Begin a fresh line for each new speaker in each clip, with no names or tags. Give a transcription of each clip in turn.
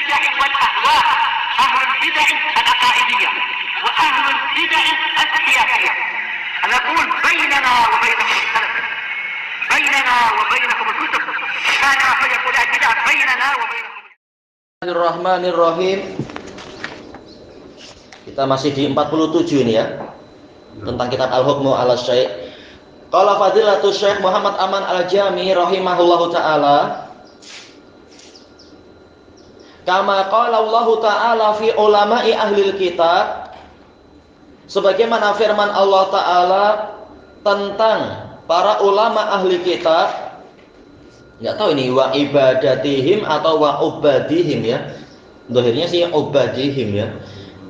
البدع والأهواء، أهل البدع العقائدية وأهل البدع السياسية. نقول بيننا وبينكم السلف، بيننا وبينكم الكتب، كان فيقول البدع بيننا وبينكم.
Bismillahirrahmanirrahim. Kita masih di 47 ini ya, tentang kitab Al-Hukmu 'ala Syai'. Qala Fadilatul Syekh Muhammad Aman Al-Jami rahimahullahu taala, kama qala Allah taala fi ulama'i ahlil kitab, sebagaimana firman Allah taala tentang para ulama ahli kitab. Enggak tahu ini wa ibadatihim atau wa ubadihim ya. Dohirnya sih ubadihim ya.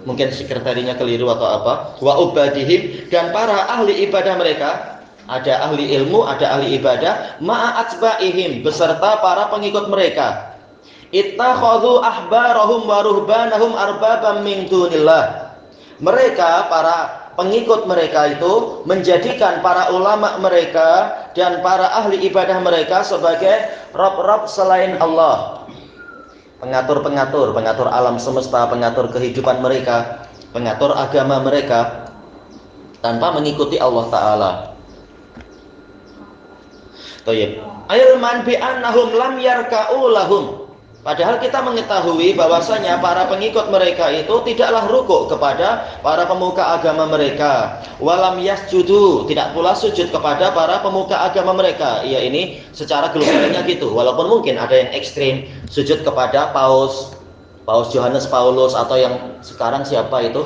Mungkin sekretarinya keliru atau apa. Wa ubadihim, dan para ahli ibadah mereka. Ada ahli ilmu, ada ahli ibadah, ma'a atba'ihim, beserta para pengikut mereka. Ittakhadhu ahbarahum wa ruhbanahum arbabam min dunillah. Mereka, para pengikut mereka itu menjadikan para ulama mereka dan para ahli ibadah mereka sebagai rob-rob selain Allah. Pengatur-pengatur, pengatur alam semesta, pengatur kehidupan mereka, pengatur agama mereka tanpa mengikuti Allah Ta'ala. Ilman bi annahum lam yarka'u lahum. Padahal kita mengetahui bahwasanya para pengikut mereka itu tidaklah rukuk kepada para pemuka agama mereka. Walam yasjudu, tidak pula sujud kepada para pemuka agama mereka. Ya, ini secara globalnya gitu. Walaupun mungkin ada yang ekstrim, sujud kepada Paus Johannes Paulus, atau yang sekarang siapa itu,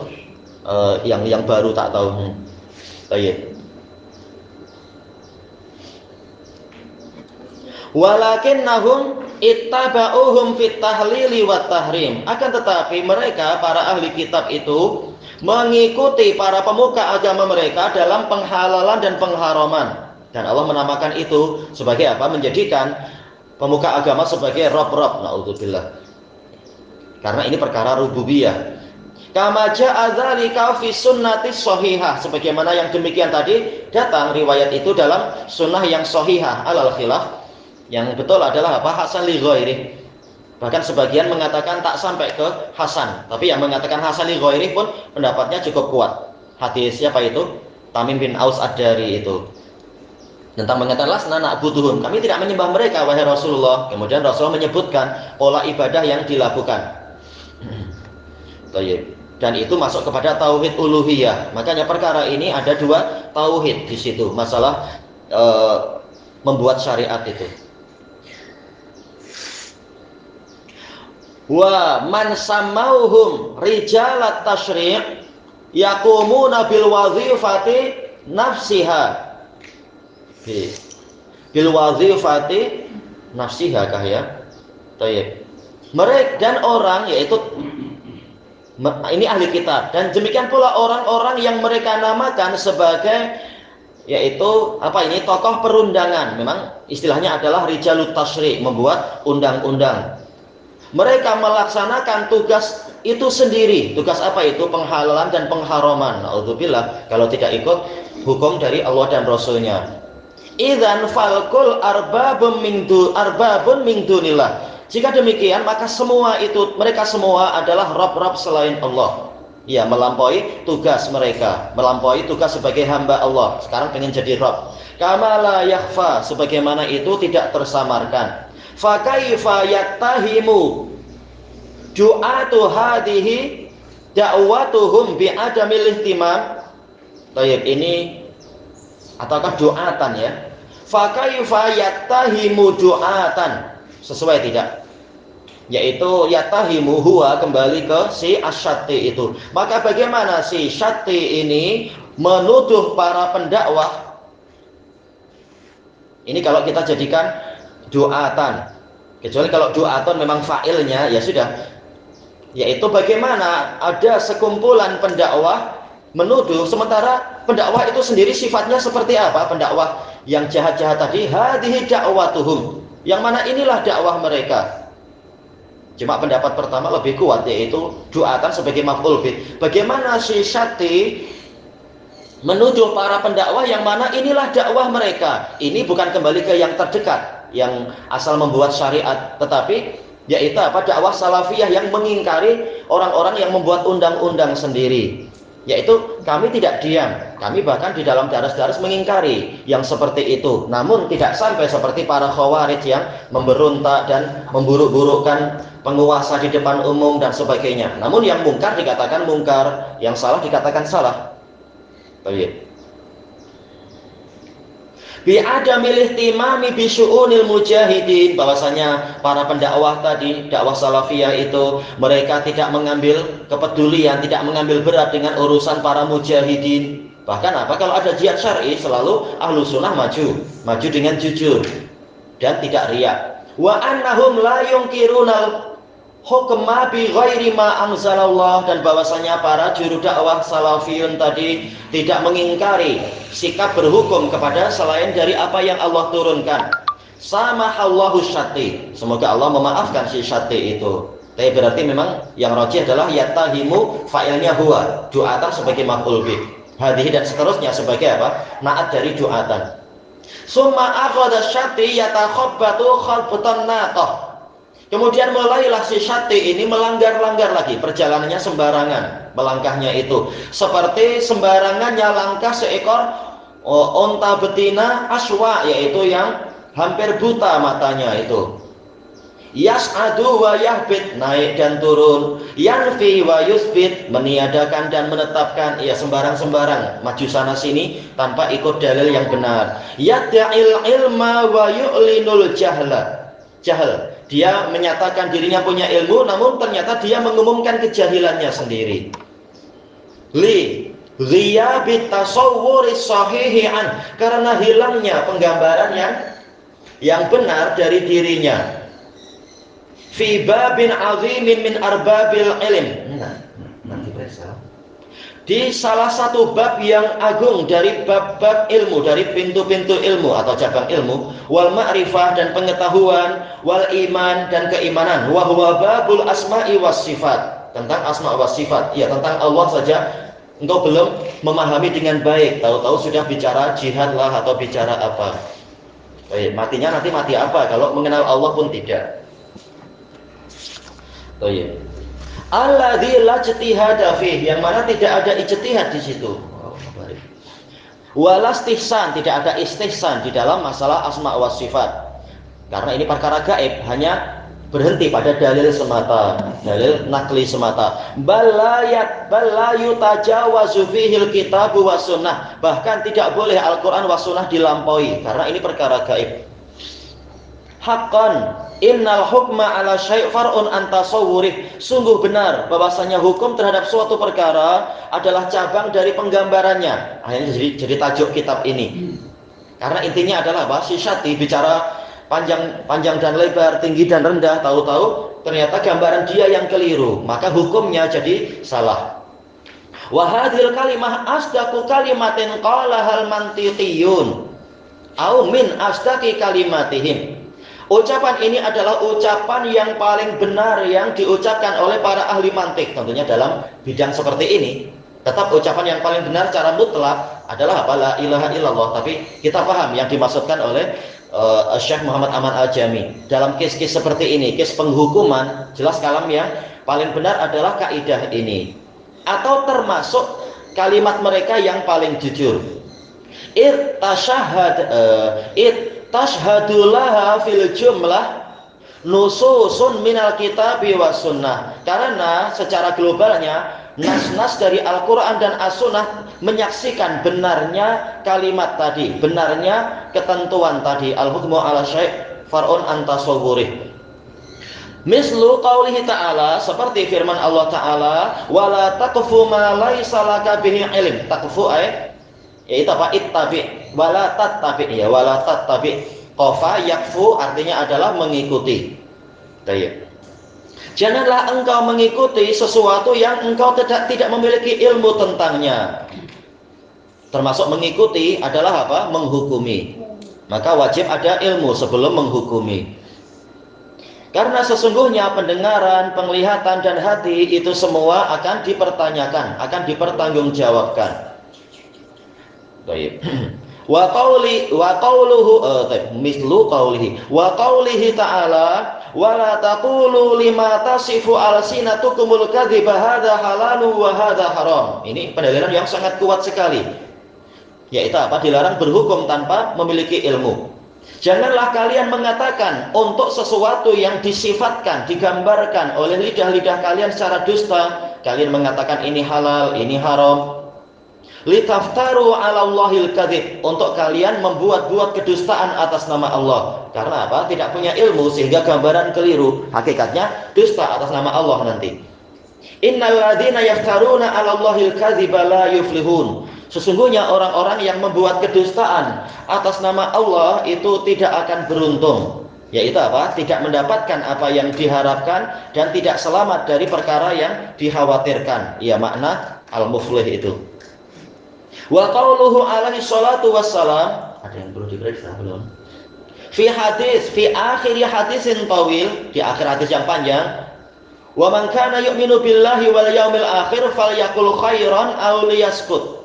yang baru tak tahu. Walakinnahum ittaba'uhum fit tahlili wat tahrim. Akan tetapi mereka, para ahli kitab itu, mengikuti para pemuka agama mereka dalam penghalalan dan pengharaman. Dan Allah menamakan itu sebagai apa? Menjadikan pemuka agama sebagai rob-rob. Na'udzubillah. Karena ini perkara rububiyah. Kama ja'a dzalika fi sunnati shahihah, sebagaimana yang demikian tadi datang riwayat itu dalam sunnah yang shahihah alal khilaf. Yang betul adalah apa? Hasan li ghairi. Bahkan sebagian mengatakan tak sampai ke Hasan, tapi yang mengatakan Hasan li ghairi pun pendapatnya cukup kuat. Hadis siapa itu? Tamim bin Aus Ad-Dari itu. Tentang mengatakan lasna na'buduhum, kami tidak menyembah mereka wahai Rasulullah. Kemudian Rasulullah menyebutkan pola ibadah yang dilakukan. Dan itu masuk kepada tauhid uluhiyah. Makanya perkara ini ada dua tauhid di situ. Masalah membuat syariat itu. Wa man samauhum rijalat tasyri' yaqumuna bil wazifati nafsiha. Bil wazifati nafsiha kah ya? Baik. Mereka dan orang, yaitu ini ahli kitab, dan demikian pula orang-orang yang mereka namakan sebagai, yaitu apa ini, tokoh perundangan. Memang istilahnya adalah rijalut tasyri', membuat undang-undang. Mereka melaksanakan tugas itu sendiri. Tugas apa itu? Penghalalan dan pengharaman. Na'udzubillah, kalau tidak ikut hukum dari Allah dan Rasulnya. Idzan falkul arbabun min dunillah. Jika demikian, maka semua itu, mereka semua adalah rob-rob selain Allah. Ya, melampaui tugas mereka, melampaui tugas sebagai hamba Allah. Sekarang pengen jadi rob. Kama la yakhfa, sebagaimana itu tidak tersamarkan. Fa kaifa yattahimu du'atu hadhihi da'watuhum bi adamil ihtimam. Baik, ini ataukah du'atan ya? Fa kaifa yattahimu du'atan, sesuai tidak? Yaitu yattahimu huwa, kembali ke si asyati itu. Maka bagaimana si syati ini menuduh para pendakwah? Ini kalau kita jadikan du'atan, kecuali kalau du'atan memang fa'ilnya, ya sudah. Yaitu bagaimana ada sekumpulan pendakwah menuduh, sementara pendakwah itu sendiri sifatnya seperti apa? Pendakwah yang jahat-jahat tadi, hadhihi da'watuhum, yang mana inilah dakwah mereka. Cuma pendapat pertama lebih kuat, yaitu du'atan sebagai maf'ul bih. Bagaimana si syati menuduh para pendakwah yang mana inilah dakwah mereka. Ini bukan kembali ke yang terdekat, yang asal membuat syariat, tetapi Yaitu apa? Dakwah salafiyah yang mengingkari orang-orang yang membuat undang-undang sendiri. Yaitu kami tidak diam, kami bahkan di dalam daras-daras mengingkari yang seperti itu. Namun tidak sampai seperti para khawarij yang memberontak dan memburuk-burukkan penguasa di depan umum dan sebagainya. Namun yang mungkar dikatakan mungkar, yang salah dikatakan salah. Baik. Bi'adamil ihtimami bisyu'unil mujahidin, bahwasanya para pendakwah tadi, dakwah salafiyah itu mereka tidak mengambil kepedulian, tidak mengambil berat dengan urusan para mujahidin. Bahkan apa, kalau ada jihad syar'i selalu ahlu sunnah maju dengan jujur dan tidak riya. Wa annahum la yunkirunal hukma bi ghairi ma anzalallah, dan bahwasanya para juru dakwah salafiyun tadi tidak mengingkari sikap berhukum kepada selain dari apa yang Allah turunkan. Samahallahu syati, semoga Allah memaafkan si syati itu. Tapi berarti memang yang rajih adalah yatahimu fa'ilnya huwa, du'atan sebagai maf'ul bih, hadhihi dan seterusnya sebagai apa? Naat dari du'atan. Summa akhadha syati yatakhabbatu khalbutan naqah. Kemudian mulailah si syati ini melanggar-langgar lagi, perjalanannya sembarangan, melangkahnya itu seperti sembarangannya langkah seekor onta betina aswa, yaitu yang hampir buta matanya itu. Yas'adu wa yahbit, naik dan turun. Yanfi wa yusbit, meniadakan dan menetapkan, ya sembarang-sembarang, maju sana sini tanpa ikut dalil yang benar. Yad'il ilma wa yu'linul jahal, dia menyatakan dirinya punya ilmu, namun ternyata dia mengumumkan kejahilannya sendiri. Li ghiyabit tasawwuri sahihi an, karena hilangnya penggambaran yang benar dari dirinya. Fi babin azimin min arbabil ilm, di salah satu bab yang agung dari bab-bab ilmu, dari pintu-pintu ilmu atau cabang ilmu, wal ma'rifah dan pengetahuan, wal iman dan keimanan, wa huwa babul asma'i was sifat, tentang asma was sifat, ya tentang Allah saja engkau belum memahami dengan baik, tahu-tahu sudah bicara jihad lah atau bicara apa. Baik, matinya nanti mati apa kalau mengenal Allah pun tidak. Baik. Alladzi la ijtihada fih, yang mana tidak ada ijtihad di situ. Walastihsan, tidak ada istihsan di dalam masalah asma wa sifat. Karena ini perkara gaib, hanya berhenti pada dalil semata, dalil nakli semata. Balayat balayutajawazu fihil kitab wa sunnah, bahkan tidak boleh Al-Qur'an wa sunnah dilampaui karena ini perkara gaib. Haqqan innal hukma ala syai' far'un an tasawwurih, sungguh benar bahwasanya hukum terhadap suatu perkara adalah cabang dari penggambarannya. Akhirnya jadi tajuk kitab ini. Karena intinya adalah bahwa si syati bicara panjang dan lebar, tinggi dan rendah, tahu-tahu ternyata gambaran dia yang keliru, maka hukumnya jadi salah. Wa hadhil kalimah asdaqu kalimatin qalahal mantiqiyun au min asdaqi kalimatihim. Ucapan ini adalah ucapan yang paling benar yang diucapkan oleh para ahli mantik. Tentunya dalam bidang seperti ini, tetap ucapan yang paling benar secara mutlak adalah apa? La ilaha illallah. Tapi kita paham yang dimaksudkan oleh Syekh Muhammad Aman Al-Jami. Dalam kes-kes seperti ini, kes penghukuman, jelas kalam yang paling benar adalah kaidah ini. Atau termasuk kalimat mereka yang paling jujur. Tashhadulaha fil jumlah nususun minal kitabi was sunnah, karena secara globalnya nas-nas dari Al-Quran dan As-Sunnah menyaksikan benarnya kalimat tadi, benarnya ketentuan tadi, al-hukmu ala syai' far'un an tasawwurih. Mislu qaulihi ta'ala, seperti firman Allah Ta'ala, wala taqfu ma laisa laka bihi ilm. Taqfu yaitu apa? Ittabi, wala tattabi, ya wala tattabi. Qafa yakfu artinya adalah mengikuti. Baik. Janganlah engkau mengikuti sesuatu yang engkau tidak memiliki ilmu tentangnya. Termasuk mengikuti adalah apa? Menghukumi. Maka wajib ada ilmu sebelum menghukumi. Karena sesungguhnya pendengaran, penglihatan dan hati itu semua akan dipertanyakan, akan dipertanggungjawabkan. Baik. Wa qawluhu mislu qawlihi wa qawlihi ta'ala wala taqulu lima tasifu alsinatukumul kadhiba hadza halalu wa hadza haram. Ini pendalilan yang sangat kuat sekali. Yaitu apa? Dilarang berhukum tanpa memiliki ilmu. Janganlah kalian mengatakan untuk sesuatu yang disifatkan, digambarkan oleh lidah-lidah kalian secara dusta, kalian mengatakan ini halal, ini haram. Litaftaru 'ala Allahil kadzib, untuk kalian membuat-buat kedustaan atas nama Allah. Karena apa? Tidak punya ilmu sehingga gambaran keliru. Hakikatnya dusta atas nama Allah nanti. Innal ladzina yaftaruna 'ala Allahil kadziba la yuflihun. Sesungguhnya orang-orang yang membuat kedustaan atas nama Allah itu tidak akan beruntung. Yaitu apa? Tidak mendapatkan apa yang diharapkan dan tidak selamat dari perkara yang dikhawatirkan. Ya, makna al-muflih itu. Wa qauluhu alaihi salatu wassalam, ada yang perlu diperiksa belum? Fi akhir hadisin tawil, di akhir hadis yang panjang, wa man kana yu'minu billahi wal yaumil akhir falyaqul khairan aw liyaskut.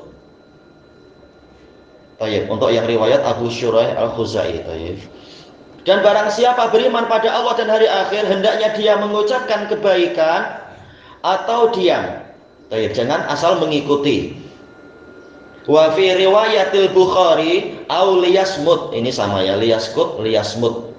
Baik, untuk yang riwayat Abu Syuraih Al-Khuzai. Baik. Dan barang siapa beriman pada Allah dan hari akhir, hendaknya dia mengucapkan kebaikan atau diam. Baik, jangan asal mengikuti. Wa fi riwayatil Bukhari au liyasmut. Ini sama ya, liyaskut, liyasmut.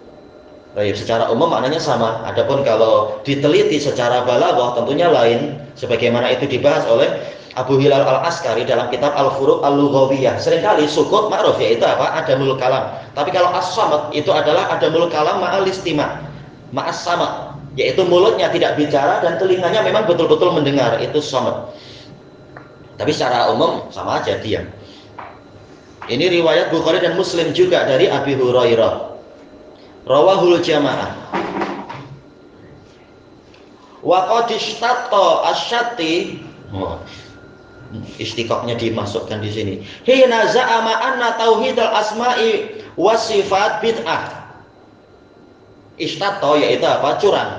Baik, secara umum maknanya sama. Adapun kalau diteliti secara balaghah tentunya lain, sebagaimana itu dibahas oleh Abu Hilal Al-Askari dalam kitab Al-Furuq Al-Lughawiyah. Seringkali sukut ma'ruf, yaitu apa? Adamul kalam. Tapi kalau as-samat itu adalah adamul kalam ma'al istima', ma'as sama', yaitu mulutnya tidak bicara dan telinganya memang betul-betul mendengar, itu samat. Tapi secara umum sama aja, diam. Ini riwayat Bukhari dan Muslim juga dari Abi Hurairah. Rawahul jamaah. Wa qad istatta asyati. Istiqaqnya dimasukkan di sini. Hina za'ama anna tauhidul asma'i was sifat bid'ah. Istatta yaitu apa? Curang.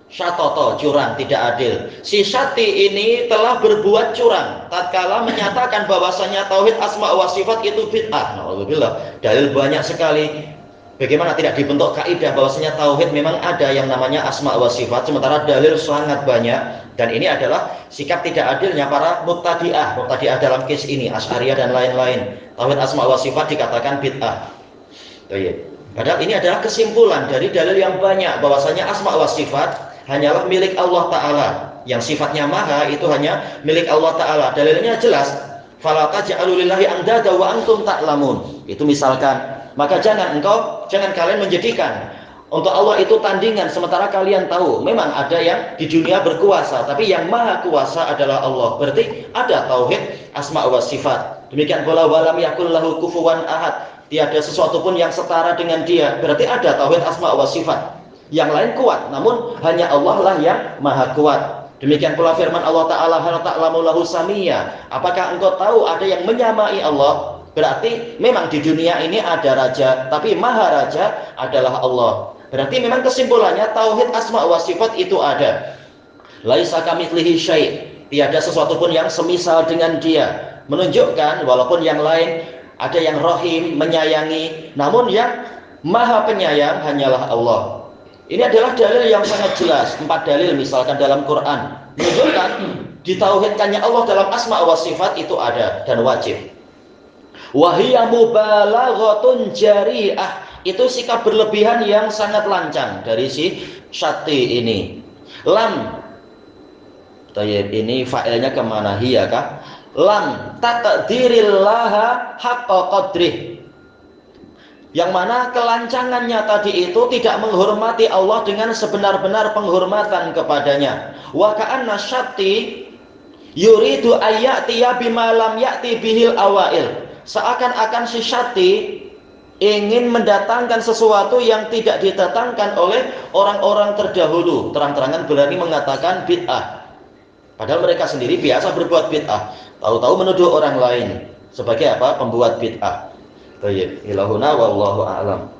Syatoto, curang, tidak adil. Si Syati ini telah berbuat curang tatkala menyatakan bahwasanya tauhid asma wa sifat itu bid'ah. Alhamdulillah, dalil banyak sekali. Bagaimana tidak dibentuk kaidah bahwasanya tauhid memang ada yang namanya asma wa sifat, sementara dalil sangat banyak. Dan ini adalah sikap tidak adilnya para mubtadi'ah dalam case ini, Asy'ariyah dan lain-lain. Tauhid asma wa sifat dikatakan bid'ah. Padahal ini adalah kesimpulan dari dalil yang banyak bahwasanya asma wa sifat hanyalah milik Allah Ta'ala. Yang sifatnya maha itu hanya milik Allah Ta'ala. Dalilnya jelas. Fala taj'alu lillahi andada wa antum ta'lamun. Itu misalkan, maka jangan kalian menjadikan untuk Allah itu tandingan sementara kalian tahu memang ada yang di dunia berkuasa, tapi yang maha kuasa adalah Allah. Berarti ada tauhid asma wa sifat. Demikian pula walam yakul lahu kufuwan ahad. Tiada sesuatu pun yang setara dengan dia. Berarti ada tauhid asma wa sifat. Yang lain kuat, namun hanya Allah lah yang maha kuat. Demikian pula firman Allah Ta'ala, hal ta'lamu lahu samiyya. Apakah engkau tahu ada yang menyamai Allah? Berarti memang di dunia ini ada raja, tapi maha raja adalah Allah. Berarti memang kesimpulannya tauhid asma wa sifat itu ada. Laisa kamitslihi syai'. Tiada sesuatu pun yang semisal dengan dia. Menunjukkan walaupun yang lain ada yang rahim, menyayangi, namun yang maha penyayang hanyalah Allah. Ini adalah dalil yang sangat jelas. 4 dalil misalkan dalam Quran menunjukkan ditauhidkannya Allah dalam asma wa sifat itu ada dan wajib. Wahiyya mubalaghatun jari'ah, itu sikap berlebihan yang sangat lancang dari si Syati ini. Lam, ini fa'ilnya kemana? Hiya kah? Lam taqdirillaha haqqa qadrih, yang mana kelancangannya tadi itu tidak menghormati Allah dengan sebenar-benar penghormatan kepadanya. Wa ka'anna Syati yuridu ayyatiya bima lam ya'ti bihil awail. Seakan-akan si Syati ingin mendatangkan sesuatu yang tidak didatangkan oleh orang-orang terdahulu. Terang-terangan berani mengatakan bid'ah. Padahal mereka sendiri biasa berbuat bid'ah. Tahu-tahu menuduh orang lain sebagai apa? Pembuat bid'ah. Baik, ilahuna wallahu a'lam.